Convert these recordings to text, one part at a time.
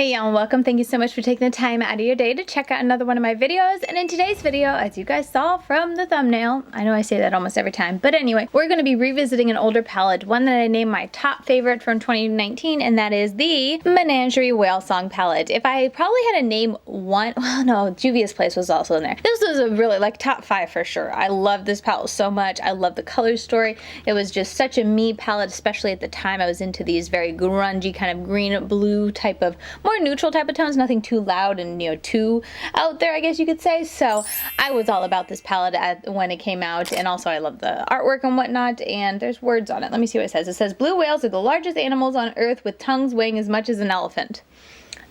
Hey and welcome. Thank you so much for taking the time out of your day to check out another one of my videos. And in today's video, as you guys saw from the thumbnail, I know I say that almost every time, but anyway, we're going to be revisiting an older palette, one that I named my top favorite from 2019, and that is the Menagerie Whalesong palette. If I probably had to name one, well no, Juvia's Place was also in there. This was a really like top 5 for sure. I love this palette so much. I love the color story. It was just such a me palette, especially at the time. I was into these very grungy kind of green blue type of more neutral type of tones, nothing too loud and too out there, I guess you could say. So I was all about this palette when it came out, and also I love the artwork and whatnot. And there's words on it. Let me see what it says. It says blue whales are the largest animals on earth with tongues weighing as much as an elephant.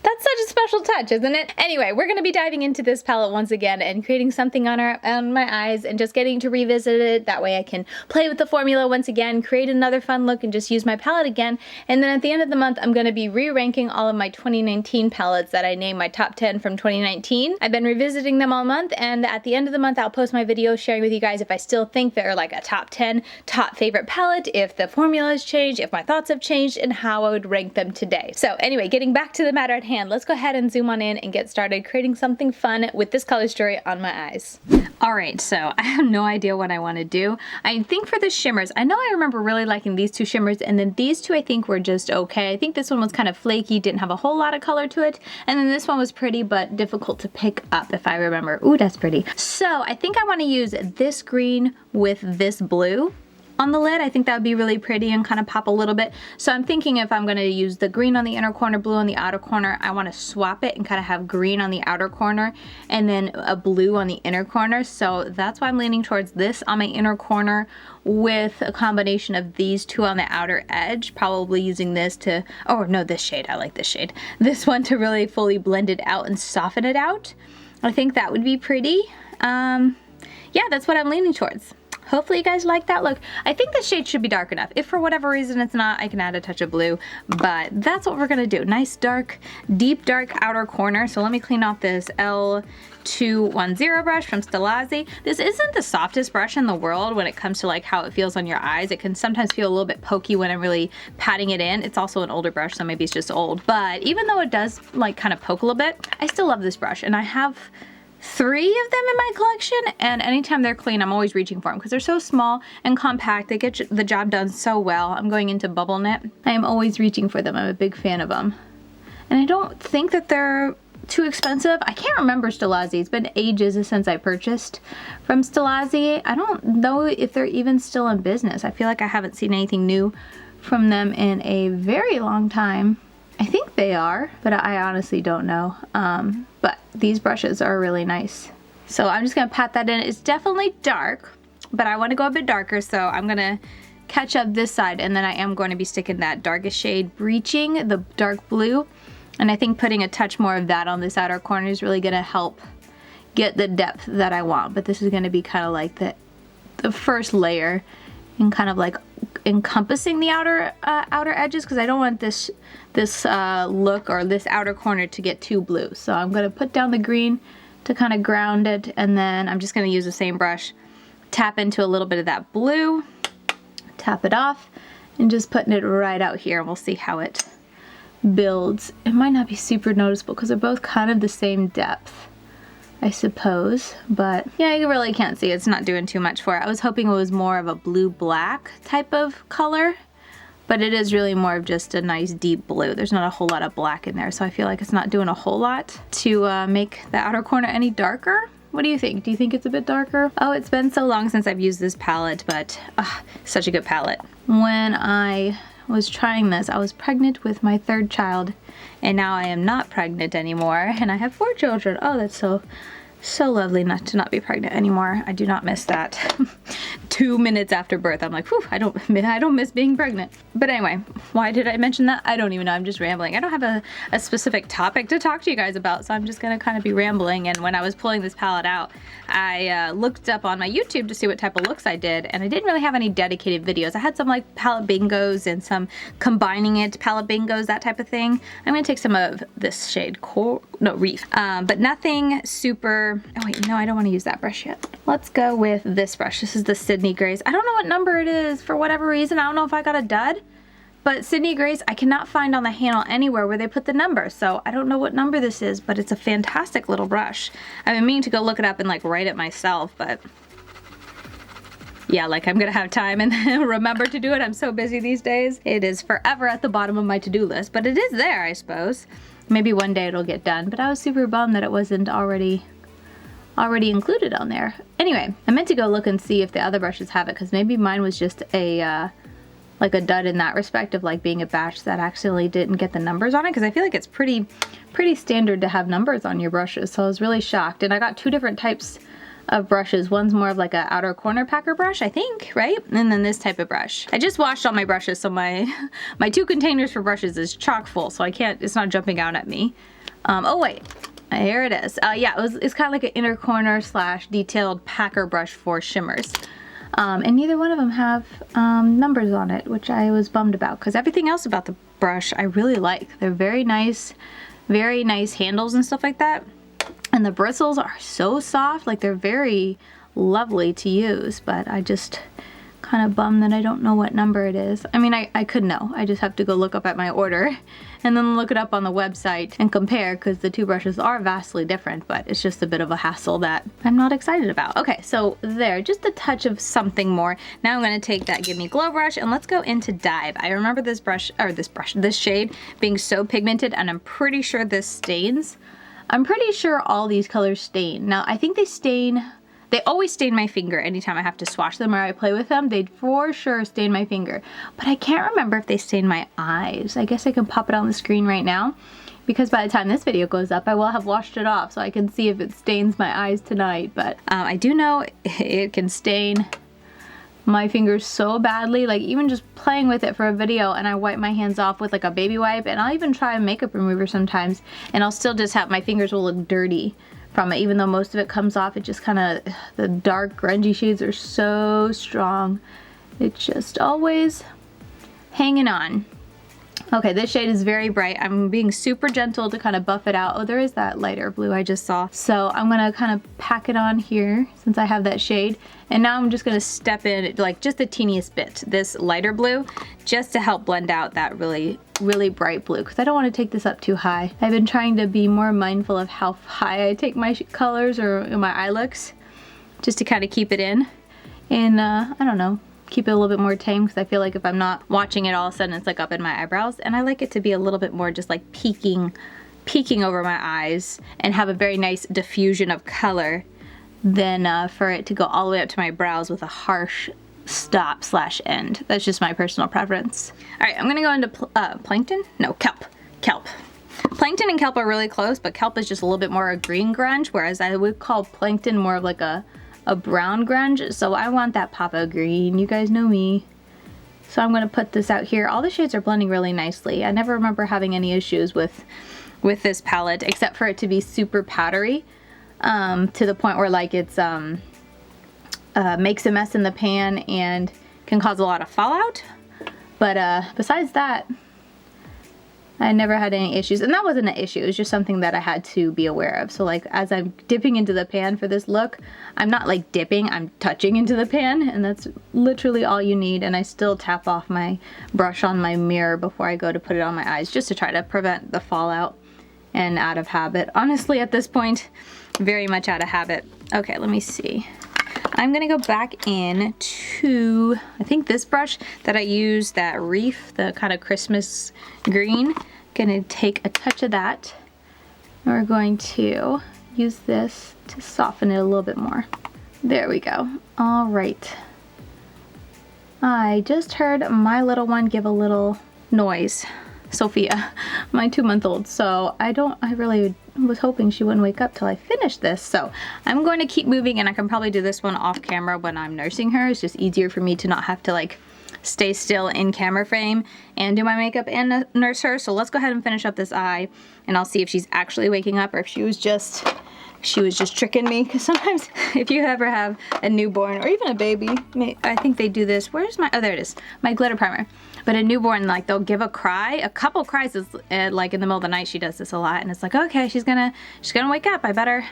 That's such a special touch, isn't it? Anyway, we're going to be diving into this palette once again and creating something on my eyes and just getting to revisit it. That way I can play with the formula once again, create another fun look, and just use my palette again. And then at the end of the month, I'm going to be re-ranking all of my 2019 palettes that I named my top 10 from 2019. I've been revisiting them all month, and at the end of the month, I'll post my video sharing with you guys if I still think they're like a top 10 top favorite palette, if the formula has changed, if my thoughts have changed, and how I would rank them today. So anyway, getting back to the matter at hand, let's go ahead and zoom on in and get started creating something fun with this color story on my eyes. Alright, so I have no idea what I want to do. I think for the shimmers, I know I remember really liking these two shimmers, and then these two I think were just okay. I think this one was kind of flaky, didn't have a whole lot of color to it, and then this one was pretty but difficult to pick up if I remember. Ooh, that's pretty. So I think I want to use this green with this blue on the lid. I think that would be really pretty and kind of pop a little bit. So I'm thinking if I'm going to use the green on the inner corner, blue on the outer corner, I want to swap it and kind of have green on the outer corner and then a blue on the inner corner. So that's why I'm leaning towards this on my inner corner with a combination of these two on the outer edge, probably using this to, oh no, this shade, I like this shade. This one to really fully blend it out and soften it out. I think that would be pretty. Yeah, that's what I'm leaning towards. Hopefully you guys like that look. I think the shade should be dark enough. If for whatever reason it's not, I can add a touch of blue, but that's what we're gonna do. Nice dark, deep dark outer corner. So let me clean off this L210 brush from Stilazzi. This isn't the softest brush in the world when it comes to like how it feels on your eyes. It can sometimes feel a little bit pokey when I'm really patting it in. It's also an older brush, so maybe it's just old. But even though it does like kind of poke a little bit, I still love this brush, and I have 3 of them in my collection, and anytime they're clean, I'm always reaching for them because they're so small and compact. They get the job done so well. I'm going into bubble knit. I am always reaching for them. I'm a big fan of them. And I don't think that they're too expensive. I can't remember Stilazzi. It's been ages since I purchased from Stilazzi. I don't know if they're even still in business. I feel like I haven't seen anything new from them in a very long time. I think they are, but I honestly don't know. But these brushes are really nice. So I'm just gonna pat that in. It's definitely dark, but I wanna go a bit darker, so I'm gonna catch up this side, and then I am going to be sticking that darkest shade, breaching the dark blue. And I think putting a touch more of that on this outer corner is really gonna help get the depth that I want. But this is gonna be kind of like the first layer and kind of like encompassing the outer edges, because I don't want this look or this outer corner to get too blue. So I'm going to put down the green to kind of ground it, and then I'm just going to use the same brush, tap into a little bit of that blue, tap it off, and just putting it right out here, and we'll see how it builds. It might not be super noticeable because they're both kind of the same depth, I suppose, but yeah, you really can't see. It's not doing too much for it. I was hoping it was more of a blue-black type of color, but it is really more of just a nice deep blue. There's not a whole lot of black in there, so I feel like it's not doing a whole lot to make the outer corner any darker. What do you think? Do you think it's a bit darker? Oh, it's been so long since I've used this palette, but such a good palette. When I was trying this, I was pregnant with my 3rd child, and now I am not pregnant anymore, and I have 4 children. Oh, that's so lovely not to not be pregnant anymore. I do not miss that. 2 minutes after birth, I'm like, whew, I don't miss being pregnant. But anyway, why did I mention that? I don't even know. I'm just rambling. I don't have a specific topic to talk to you guys about, so I'm just gonna kind of be rambling. And when I was pulling this palette out, I looked up on my YouTube to see what type of looks I did, and I didn't really have any dedicated videos. I had some like palette bingos and some combining it palette bingos, that type of thing. I'm gonna take some of this shade, Reef, but nothing super. Oh wait, no, I don't want to use that brush yet. Let's go with this brush. This is the Sydney Grace. I don't know what number it is for whatever reason. I don't know if I got a dud. But Sydney Grace, I cannot find on the handle anywhere where they put the number, so I don't know what number this is, but it's a fantastic little brush. I've been meaning to go look it up and like write it myself, but yeah, like I'm gonna have time and then remember to do it. I'm so busy these days. It is forever at the bottom of my to-do list, but it is there, I suppose. Maybe one day it'll get done, but I was super bummed that it wasn't already included on there. Anyway, I meant to go look and see if the other brushes have it, because maybe mine was just a like a dud in that respect of like being a batch that accidentally didn't get the numbers on it, because I feel like it's pretty standard to have numbers on your brushes, so I was really shocked. And I got two different types of brushes. One's more of like a outer corner packer brush, I think, right? And then this type of brush. I just washed all my brushes, so my two containers for brushes is chock full, so I can't, it's not jumping out at me. Oh wait, here it is. Yeah, it's kind of like an inner corner slash detailed packer brush for shimmers. And neither one of them have numbers on it, which I was bummed about, because everything else about the brush I really like. They're very nice handles and stuff like that. And the bristles are so soft, like they're very lovely to use, but I just kind of bummed that I don't know what number it is. I mean, I could know. I just have to go look up at my order and then look it up on the website and compare, because the two brushes are vastly different, but it's just a bit of a hassle that I'm not excited about. Okay, so there, just a touch of something more. Now I'm gonna take that Give Me Glow brush and let's go into Dive. I remember this shade being so pigmented, and I'm pretty sure this stains. I'm pretty sure all these colors stain. Now, I think they always stain my finger anytime I have to swatch them or I play with them. They'd for sure stain my finger. But I can't remember if they stain my eyes. I guess I can pop it on the screen right now, because by the time this video goes up, I will have washed it off, so I can see if it stains my eyes tonight. But I do know it can stain my fingers so badly, like even just playing with it for a video, and I wipe my hands off with like a baby wipe, and I'll even try a makeup remover sometimes, and I'll still just have, my fingers will look dirty from it, even though most of it comes off. It just kind of, the dark grungy shades are so strong. It's just always hanging on. Okay, this shade is very bright. I'm being super gentle to kind of buff it out. Oh, there is that lighter blue I just saw. So I'm gonna kind of pack it on here since I have that shade. And now I'm just gonna step in like just the teeniest bit, this lighter blue, just to help blend out that really bright blue, because I don't want to take this up too high. I've been trying to be more mindful of how high I take my colors or my eye looks, just to kind of keep it in. And I don't know, keep it a little bit more tame, because I feel like if I'm not watching it, all of a sudden it's like up in my eyebrows, and I like it to be a little bit more just like peeking over my eyes and have a very nice diffusion of color than for it to go all the way up to my brows with a harsh stop slash end. That's just my personal preference. All right, I'm gonna go into Plankton? No, Kelp. Plankton and Kelp are really close, but Kelp is just a little bit more a green grunge, whereas I would call Plankton more of like a brown grunge, so I want that pop of green. You guys know me. So I'm gonna put this out here. All the shades are blending really nicely. I never remember having any issues with this palette, except for it to be super powdery, to the point where like it's makes a mess in the pan and can cause a lot of fallout. But besides that, I never had any issues, and that wasn't an issue. It was just something that I had to be aware of. So like as I'm dipping into the pan for this look, I'm not like dipping, I'm touching into the pan, and that's literally all you need. And I still tap off my brush on my mirror before I go to put it on my eyes, just to try to prevent the fallout, and out of habit. Honestly, at this point, very much out of habit. Okay, let me see. I'm gonna go back in to, I think this brush that I used, that Reef, the kind of Christmas green. Gonna take a touch of that. And we're going to use this to soften it a little bit more. There we go. All right. I just heard my little one give a little noise. Sophia, my 2-month-old. So I really was hoping she wouldn't wake up till I finished this. So I'm going to keep moving, and I can probably do this one off camera when I'm nursing her. It's just easier for me to not have to like stay still in camera frame and do my makeup and nurse her. So let's go ahead and finish up this eye, and I'll see if she's actually waking up or if she was just tricking me. Because sometimes if you ever have a newborn or even a baby, I think they do this. Where's my, oh there it is, my glitter primer. But a newborn, like they'll give a cry, a couple cries, is like in the middle of the night she does this a lot, and it's like, okay, she's gonna wake up, I better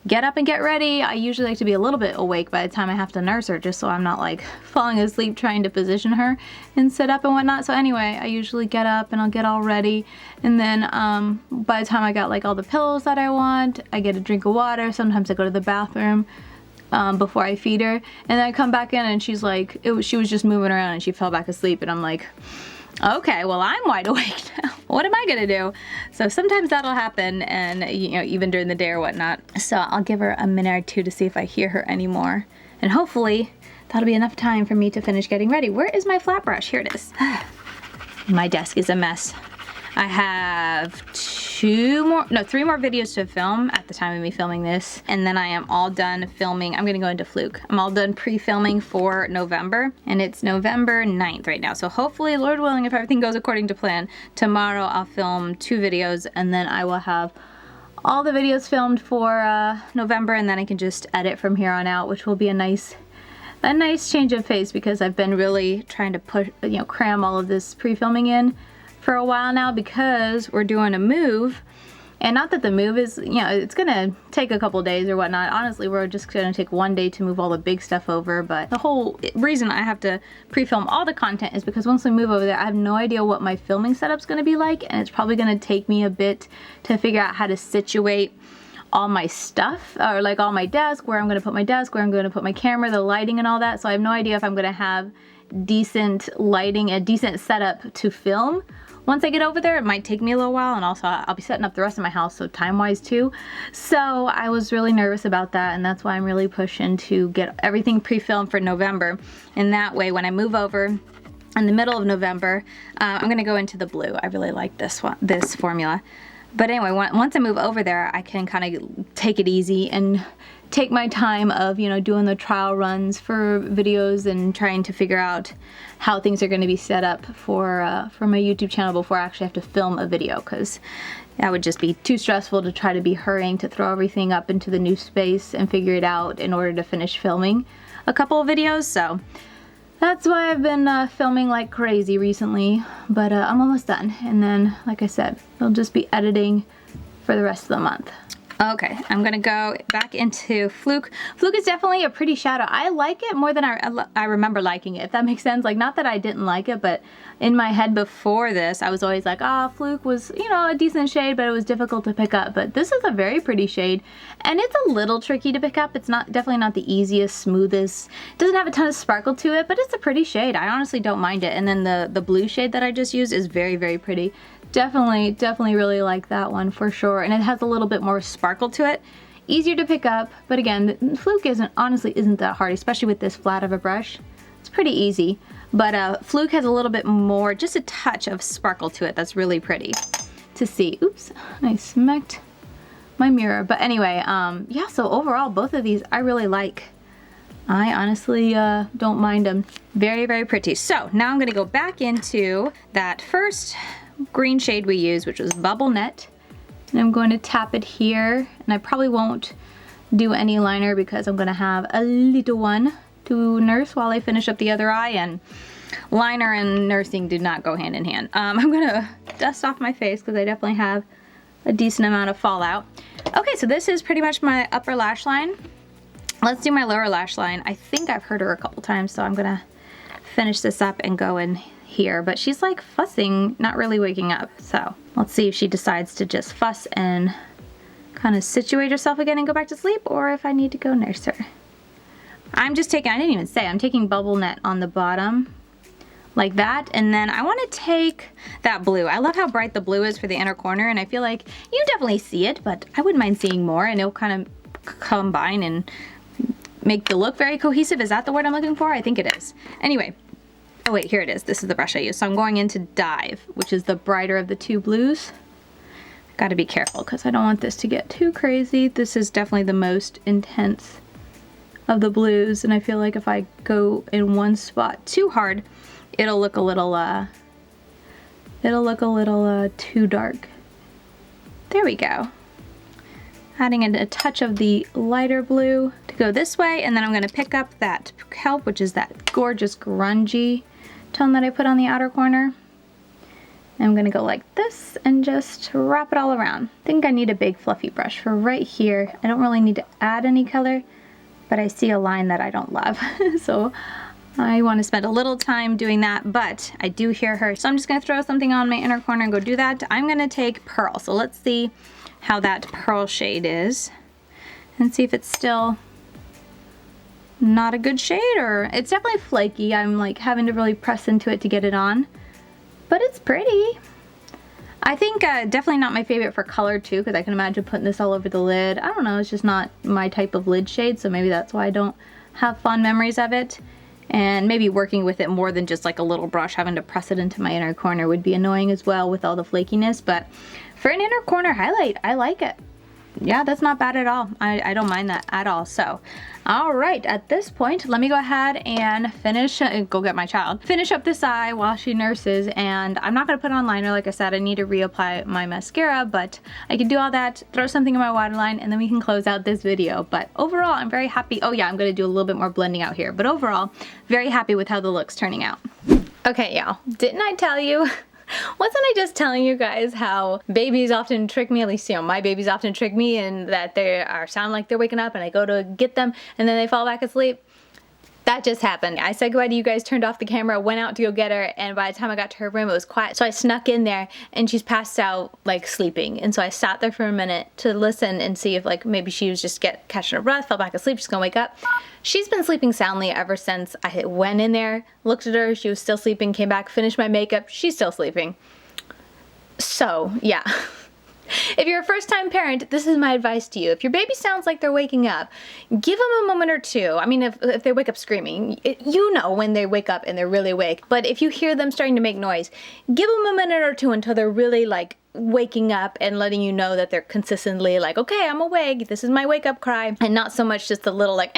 get up and get ready. I usually like to be a little bit awake by the time I have to nurse her, just so I'm not like falling asleep trying to position her and sit up and whatnot. So anyway, I usually get up and I'll get all ready, and then by the time I got like all the pillows that I want, I get a drink of water. Sometimes I go to the bathroom before I feed her, and then I come back in and she's like, she was just moving around and she fell back asleep, and I'm like, okay, well, I'm wide awake now. What am I gonna do? So sometimes that'll happen, and you know, even during the day or whatnot. So I'll give her a minute or two to see if I hear her anymore, and hopefully that'll be enough time for me to finish getting ready. Where is my flat brush? Here it is. My desk is a mess. I have 3 more videos to film at the time of me filming this, and then I am all done filming. I'm gonna go into Fluke. I'm all done pre-filming for November, and it's November 9th right now. So hopefully, Lord willing, if everything goes according to plan, tomorrow I'll film 2 videos, and then I will have all the videos filmed for November, and then I can just edit from here on out, which will be a nice change of pace, because I've been really trying to push, you know, cram all of this pre-filming in for a while now, because we're doing a move. And not that the move is, you know, it's gonna take a couple days or whatnot. Honestly, we're just gonna take one day to move all the big stuff over, but the whole reason I have to pre-film all the content is because once we move over there, I have no idea what my filming setup's gonna be like, and it's probably gonna take me a bit to figure out how to situate all my stuff, or like all my desk, where I'm gonna put my desk, where I'm gonna put my camera, the lighting and all that. So I have no idea if I'm gonna have decent lighting, a decent setup to film. Once I get over there, it might take me a little while, and also I'll be setting up the rest of my house, so time-wise too. So I was really nervous about that, and that's why I'm really pushing to get everything pre-filmed for November. And that way, when I move over in the middle of November, I'm gonna go into the blue. I really like this formula. But anyway, once I move over there, I can kind of take it easy and take my time of, you know, doing the trial runs for videos and trying to figure out how things are going to be set up for my YouTube channel before I actually have to film a video, because that would just be too stressful to try to be hurrying to throw everything up into the new space and figure it out in order to finish filming a couple of videos. So that's why I've been filming like crazy recently, but I'm almost done. And then, like I said, I'll just be editing for the rest of the month. Okay, I'm gonna go back into Fluke. Fluke is definitely a pretty shadow. I like it more than I remember liking it, if that makes sense. Like, not that I didn't like it, but in my head before this, I was always like, ah, Fluke was, you know, a decent shade, but it was difficult to pick up. But this is a very pretty shade, and it's a little tricky to pick up. It's definitely not the easiest, smoothest. It doesn't have a ton of sparkle to it, but it's a pretty shade. I honestly don't mind it. And then the blue shade that I just used is very, very pretty. Definitely really like that one for sure. And it has a little bit more sparkle to it. Easier to pick up, but again, the Fluke honestly isn't that hard, especially with this flat of a brush. It's pretty easy. But Fluke has a little bit more, just a touch of sparkle to it that's really pretty to see. Oops, I smacked my mirror. But anyway, yeah, so overall, both of these I really like. I honestly don't mind them. Very, very pretty. So now I'm gonna go back into that first green shade we used, which was Bubble Net. And I'm going to tap it here, and I probably won't do any liner because I'm gonna have a little one to nurse while I finish up the other eye, and liner and nursing do not go hand in hand. I'm gonna dust off my face because I definitely have a decent amount of fallout. Okay, so this is pretty much my upper lash line. Let's do my lower lash line. I think I've heard her a couple times, so I'm gonna finish this up and go in here, but she's like fussing, not really waking up. So let's see if she decides to just fuss and kind of situate herself again and go back to sleep, or if I need to go nurse her. I'm just taking, I didn't even say, I'm taking Bubble Net on the bottom like that, and then I want to take that blue. I love how bright the blue is for the inner corner, and I feel like you definitely see it, but I wouldn't mind seeing more, and it'll kind of combine and make the look very cohesive. Is that the word I'm looking for? I think it is. Anyway, oh wait, here it is. This is the brush I use. So I'm going into Dive, which is the brighter of the two blues. Got to be careful because I don't want this to get too crazy. This is definitely the most intense of the blues, and I feel like if I go in one spot too hard, it'll look a little too dark. There we go. Adding in a touch of the lighter blue to go this way, and then I'm gonna pick up that Kelp, which is that gorgeous grungy tone that I put on the outer corner. I'm gonna go like this and just wrap it all around. I think I need a big fluffy brush for right here. I don't really need to add any color, but I see a line that I don't love. So I want to spend a little time doing that, but I do hear her. So I'm just gonna throw something on my inner corner and go do that. I'm gonna take Pearl. So let's see how that Pearl shade is and see if it's still not a good shade, or it's definitely flaky. I'm like having to really press into it to get it on. But it's pretty. I think definitely not my favorite for color too, because I can imagine putting this all over the lid. I don't know, it's just not my type of lid shade, so maybe that's why I don't have fond memories of it. And maybe working with it more than just like a little brush, having to press it into my inner corner would be annoying as well with all the flakiness. But for an inner corner highlight, I like it. Yeah, that's not bad at all. I don't mind that at all. So, all right, at this point, let me go ahead and finish, go get my child, finish up this eye while she nurses. And I'm not gonna put on liner, like I said, I need to reapply my mascara, but I can do all that, throw something in my waterline, and then we can close out this video. But overall, I'm very happy. Oh yeah, I'm gonna do a little bit more blending out here, but overall, very happy with how the look's turning out. Okay, y'all, didn't I tell you? Wasn't I just telling you guys how babies often trick me, at least, you know, my babies often trick me, and that they sound like they're waking up and I go to get them and then they fall back asleep? That just happened. I said goodbye to you guys, turned off the camera, went out to go get her, and by the time I got to her room, it was quiet. So I snuck in there and she's passed out, like sleeping. And so I sat there for a minute to listen and see if like maybe she was just catching her breath, fell back asleep, she's gonna wake up. She's been sleeping soundly ever since I went in there, looked at her, she was still sleeping, came back, finished my makeup, she's still sleeping. So, yeah. If you're a first-time parent, this is my advice to you. If your baby sounds like they're waking up, give them a moment or two. I mean, if they wake up screaming, you know when they wake up and they're really awake. But if you hear them starting to make noise, give them a minute or two until they're really like waking up and letting you know that they're consistently like, okay, I'm awake, this is my wake up cry, and not so much just the little like,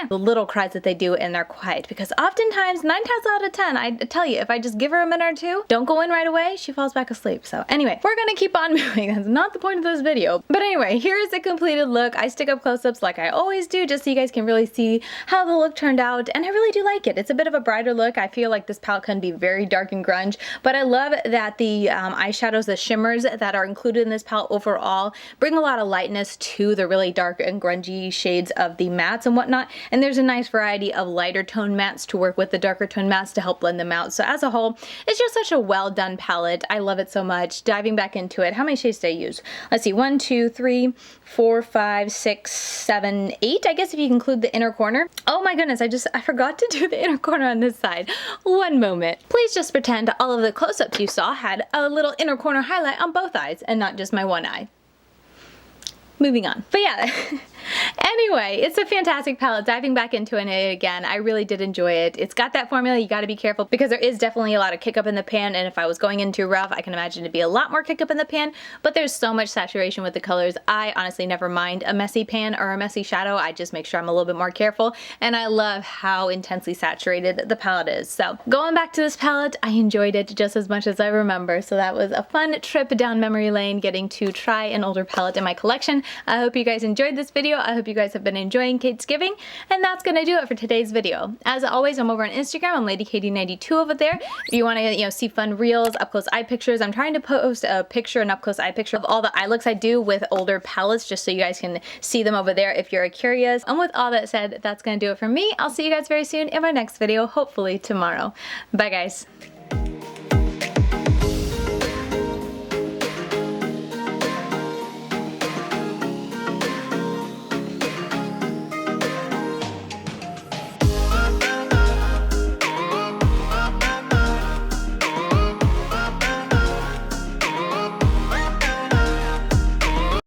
the little cries that they do and they're quiet. Because oftentimes, 9 times out of 10, I tell you, if I just give her a minute or two, don't go in right away, she falls back asleep. So anyway, we're gonna keep on moving. That's not the point of this video. But anyway, here's the completed look. I stick up close-ups like I always do, just so you guys can really see how the look turned out, and I really do like it. It's a bit of a brighter look. I feel like this palette can be very dark and grunge, but I love that the eyeshadows, the shimmers that are included in this palette overall bring a lot of lightness to the really dark and grungy shades of the mattes and whatnot. And there's a nice variety of lighter tone mattes to work with the darker tone mattes to help blend them out. So as a whole, it's just such a well done palette. I love it so much. Diving back into it, how many shades did I use? Let's see, 1, 2, 3, 4, 5, 6, 7, 8, I guess if you include the inner corner. Oh my goodness, I forgot to do the inner corner on this side. One moment. Please just pretend all of the close-ups you saw had a little inner corner highlight on both eyes and not just my one eye. Moving on. But yeah, anyway, it's a fantastic palette. Diving back into it again, I really did enjoy it. It's got that formula, you gotta be careful because there is definitely a lot of kick up in the pan, and if I was going in too rough, I can imagine it'd be a lot more kick up in the pan, but there's so much saturation with the colors. I honestly never mind a messy pan or a messy shadow. I just make sure I'm a little bit more careful, and I love how intensely saturated the palette is. So going back to this palette, I enjoyed it just as much as I remember, so that was a fun trip down memory lane getting to try an older palette in my collection. I hope you guys enjoyed this video. I hope you guys have been enjoying Kate's Giving, and that's gonna do it for today's video. As always, I'm over on Instagram. I'm LadyKatie92 over there. If you want to, see fun reels, up close eye pictures, I'm trying to post a picture, an up close eye picture of all the eye looks I do with older palettes, just so you guys can see them over there if you're curious. And with all that said, that's gonna do it for me. I'll see you guys very soon in my next video, hopefully tomorrow. Bye guys.